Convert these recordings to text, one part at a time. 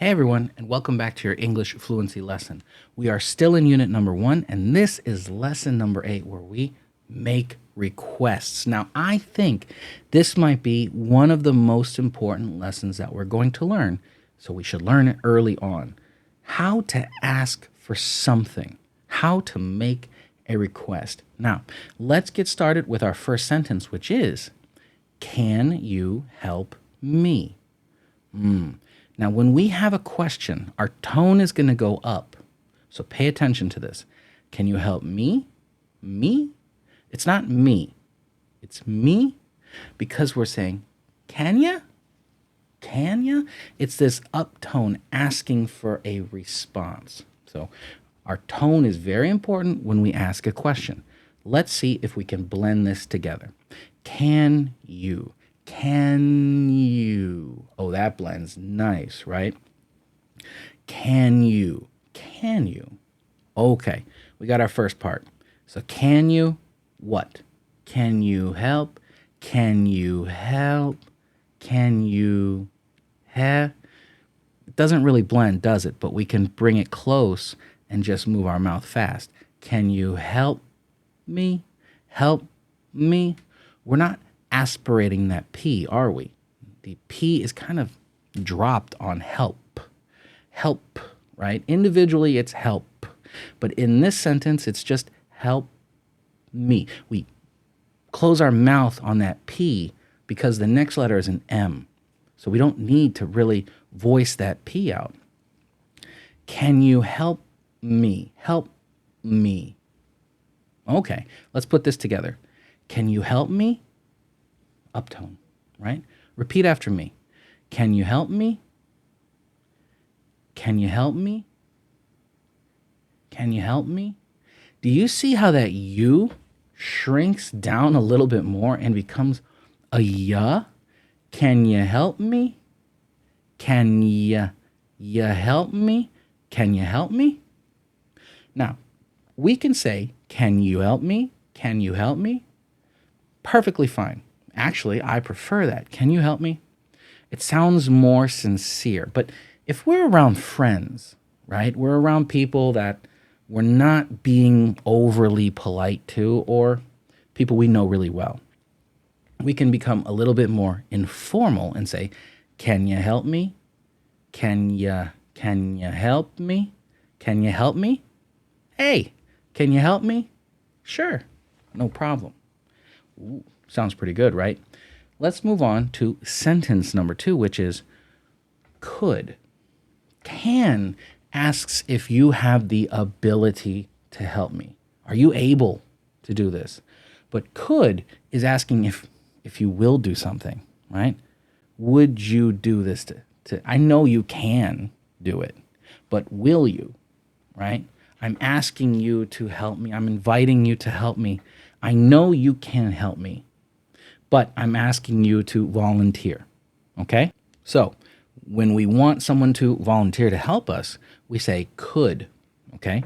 Hey everyone, and welcome back to your English fluency lesson. We are still in unit number 1, and this is lesson number 8, where we make requests. Now, I think this might be one of the most important lessons that we're going to learn, so we should learn it early on. How to ask for something, how to make a request. Now, let's get started with our first sentence, which is, can you help me? Now, when we have a question, our tone is going to go up. So pay attention to this. Can you help me? Me? It's not me. It's me because we're saying, Canya? Canya? It's this uptone asking for a response. So our tone is very important when we ask a question. Let's see if we can blend this together. Can you? Can you? Oh, that blends nice, right? Can you? Can you? Okay, we got our first part. So can you what? Can you help? Can you help? Can you have? It doesn't really blend, does it? But we can bring it close and just move our mouth fast. Can you help me? Help me? We're not aspirating that P, are we? The P is kind of dropped on help. Help, right? Individually, it's help. But in this sentence, it's just help me. We close our mouth on that P because the next letter is an M. So we don't need to really voice that P out. Can you help me? Help me. Okay, let's put this together. Can you help me? Uptone, right? Repeat after me. Can you help me? Can you help me? Can you help me? Do you see how that you shrinks down a little bit more and becomes a ya? Can you help me? Can ya help me? Can you help me? Now, we can say, can you help me? Can you help me? Perfectly fine. Actually, I prefer that. Can you help me? It sounds more sincere. But if we're around friends, right, we're around people that we're not being overly polite to or people we know really well, we can become a little bit more informal and say, can you help me? Can you help me? Can you help me? Hey, can you help me? Sure, no problem. Ooh, sounds pretty good, right? Let's move on to sentence number 2, which is could. Can asks if you have the ability to help me. Are you able to do this? But could is asking if you will do something, right? Would you do this to I know you can do it, but will you, right? I'm asking you to help me. I'm inviting you to help me. I know you can help me, but I'm asking you to volunteer, okay? So when we want someone to volunteer to help us, we say could, okay?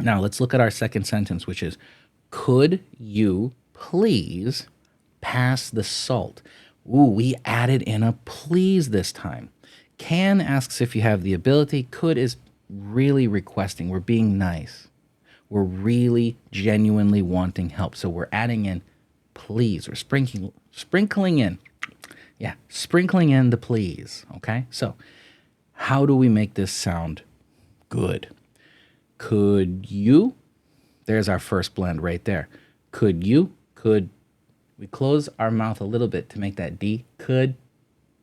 Now let's look at our second sentence, which is, could you please pass the salt? Ooh, we added in a please this time. Can asks if you have the ability. Could is really requesting. We're being nice. We're really genuinely wanting help. So we're adding in please. We're sprinkling in. Yeah, sprinkling in the please. Okay? So how do we make this sound good? Could you? There's our first blend right there. Could you? Could we close our mouth a little bit to make that D? Could.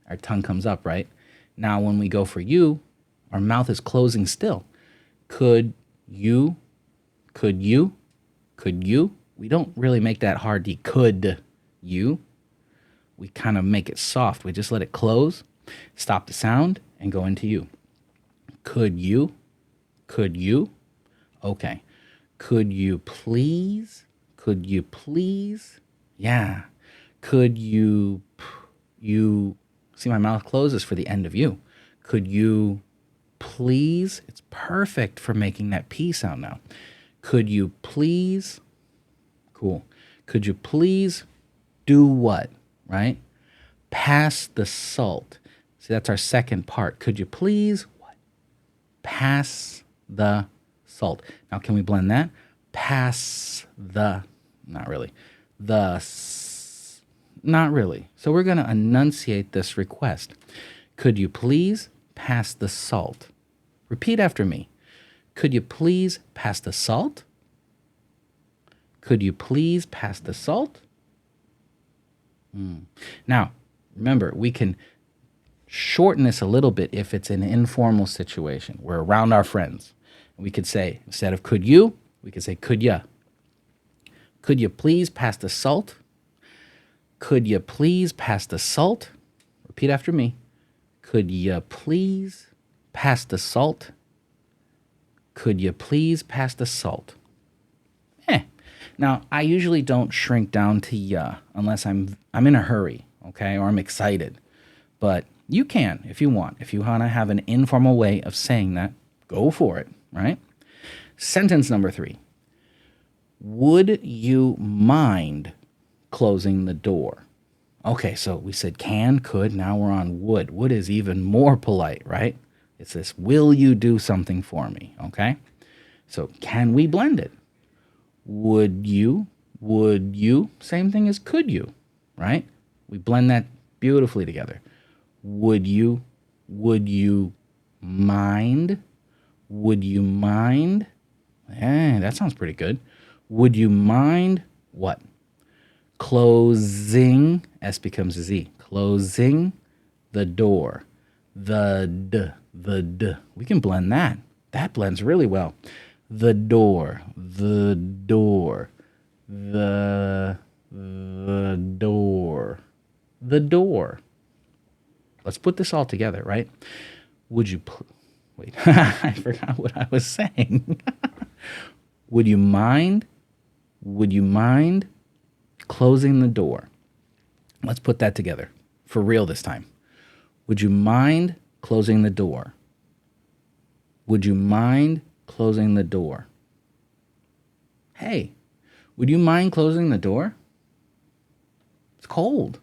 Our tongue comes up, right? Now when we go for you, our mouth is closing still. Could you? Could you? Could you? We don't really make that hard D. Could you? We kind of make it soft. We just let it close, stop the sound, and go into you. Could you? Could you? Okay. Could you please? Could you please? Yeah. Could you see my mouth closes for the end of you. Could you please? It's perfect for making that P sound now. Could you please? Cool. Could you please do what? Right? Pass the salt. See, that's our second part. Could you please what? Pass the salt. Now, can we blend that? Pass the, not really. Not really. So we're going to enunciate this request. Could you please pass the salt? Repeat after me. Could you please pass the salt? Could you please pass the salt? Now, remember, we can shorten this a little bit if it's an informal situation. We're around our friends. We could say, instead of could you, we could say Couldya. Could you please pass the salt? Could you please pass the salt? Repeat after me. Could you please pass the salt? Could you please pass the salt? Now, I usually don't shrink down to ya unless I'm in a hurry, okay, or I'm excited. But you can if you want. If you want to have an informal way of saying that, go for it, right? Sentence number 3. Would you mind closing the door? Okay, so we said can, could, now we're on would. Would is even more polite, right? It's this, will you do something for me, okay? So can we blend it? Would you, same thing as could you, right? We blend that beautifully together. Would you mind? Would you mind? That sounds pretty good. Would you mind what? Closing, S becomes a Z. Closing the door. The D. We can blend that. That blends really well. The door. The door. The door. The door. Let's put this all together, right? Would you... Wait, I forgot what I was saying. Would you mind closing the door? Let's put that together. For real this time. Would you mind closing the door? Would you mind closing the door? Hey, would you mind closing the door? It's cold.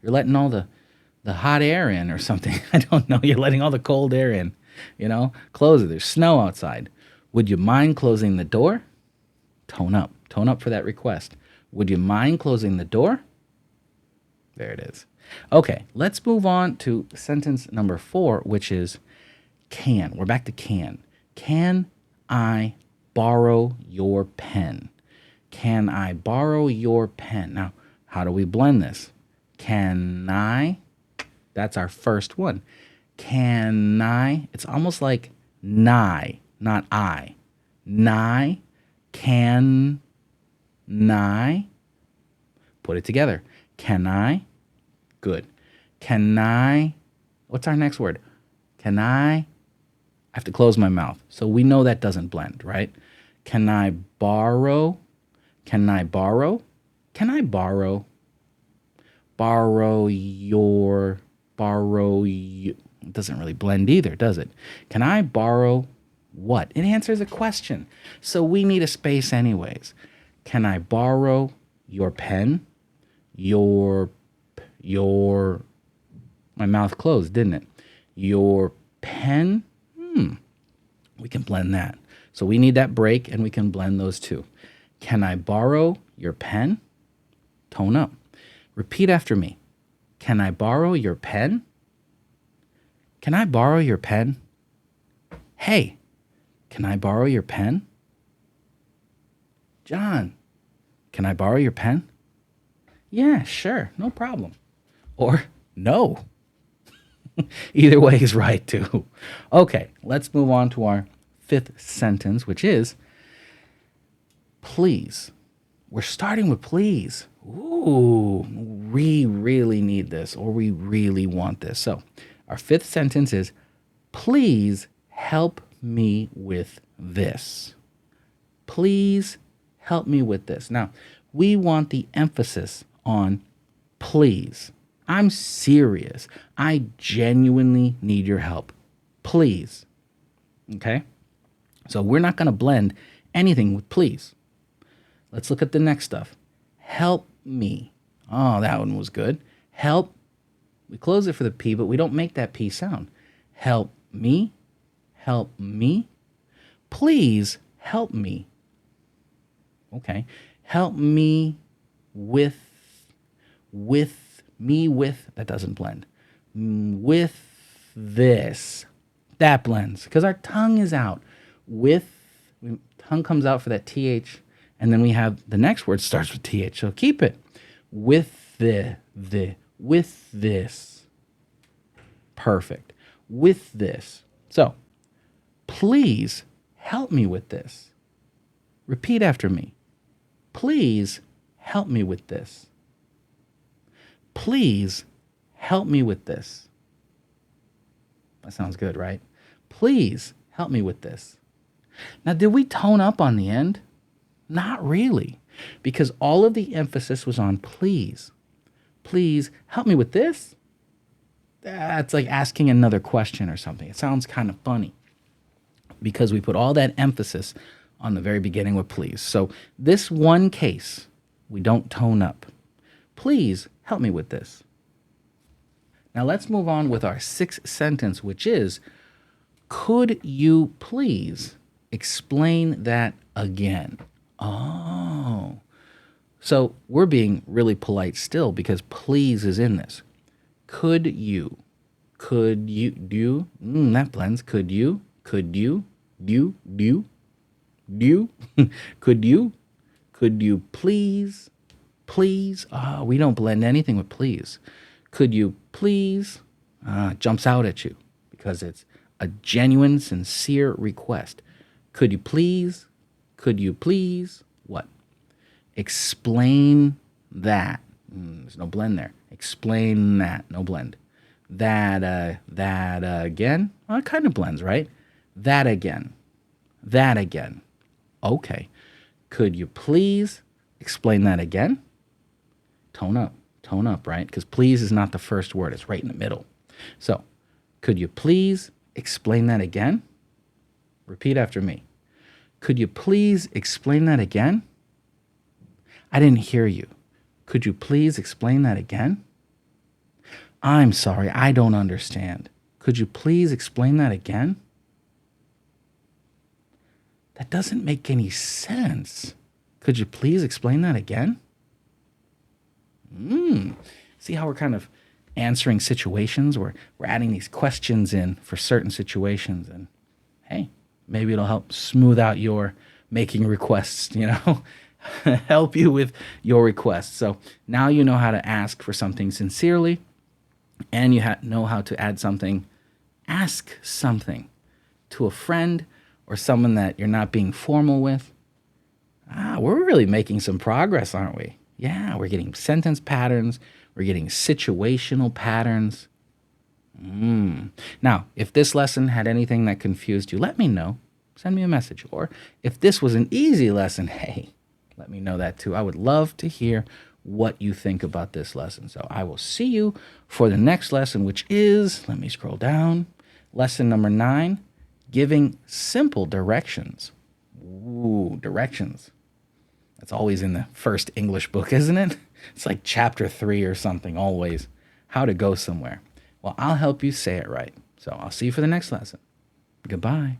You're letting all the hot air in or something. I don't know. You're letting all the cold air in. You know, close it. There's snow outside. Would you mind closing the door? Tone up. Tone up for that request. Would you mind closing the door? There it is. Okay, let's move on to sentence number 4, which is can. We're back to can. Can I borrow your pen? Can I borrow your pen? Now, how do we blend this? Can I? That's our first one. Can I? It's almost like nigh, not I. Nigh. Can I? Put it together. Can I? Good. Can I? What's our next word? Can I? I have to close my mouth. So we know that doesn't blend, right? Can I borrow? Can I borrow? Can I borrow? Borrow your, it doesn't really blend either, does it? Can I borrow what? It answers a question. So we need a space anyways. Can I borrow your pen? My mouth closed, didn't it? Your pen? We can blend that. So we need that break and we can blend those two. Can I borrow your pen? Tone up. Repeat after me. Can I borrow your pen? Can I borrow your pen? Hey, can I borrow your pen? John, can I borrow your pen? Yeah, sure, no problem. Or no. Either way is right too. Okay, let's move on to our 5th sentence, which is please. We're starting with please. Ooh, we really need this, or we really want this. So our 5th sentence is, please help me with this. Please help me with this. Now, we want the emphasis on please. I'm serious. I genuinely need your help. Please. Okay? So we're not going to blend anything with please. Let's look at the next stuff. Help me. Oh, that one was good. Help We close it for the P, but we don't make that P sound. Help me. Help me. Please help me. Okay. Help me with, that doesn't blend. With this. That blends because our tongue is out. Tongue comes out for that TH, and then we have the next word starts with TH. So keep it. With with this. Perfect. With this. So, please help me with this. Repeat after me. Please help me with this. Please help me with this. That sounds good, right? Please help me with this. Now, did we tone up on the end? Not really, because all of the emphasis was on please. Please help me with this. That's like asking another question or something. It sounds kind of funny because we put all that emphasis on the very beginning with please. So this one case, we don't tone up. Please help me with this. Now let's move on with our sixth sentence, which is, could you please explain that again? Oh. So we're being really polite still because please is in this. Could you, do, that blends. Could you, do, could you please, we don't blend anything with please. Could you please, jumps out at you because it's a genuine, sincere request. Could you please, what? Explain that. There's no blend there. Explain that. No blend. That again. Well, it kind of blends, right? That again. Okay. Could you please explain that again? Tone up, right? Because please is not the first word. It's right in the middle. So, could you please explain that again? Repeat after me. Could you please explain that again? I didn't hear you. Could you please explain that again? I'm sorry, I don't understand. Could you please explain that again? That doesn't make any sense. Could you please explain that again? See how we're kind of answering situations? We're adding these questions in for certain situations. And hey, maybe it'll help smooth out your making requests, help you with your requests. So now you know how to ask for something sincerely, and you know how to ask something to a friend or someone that you're not being formal with. We're really making some progress, aren't we? Yeah, we're getting sentence patterns. We're getting situational patterns. Now, if this lesson had anything that confused you, let me know. Send me a message. Or if this was an easy lesson, hey, let me know that too. I would love to hear what you think about this lesson. So I will see you for the next lesson, which is, let me scroll down, lesson number 9, giving simple directions. Ooh, directions. That's always in the first English book, isn't it? It's like chapter 3 or something, always. How to go somewhere. Well, I'll help you say it right. So I'll see you for the next lesson. Goodbye.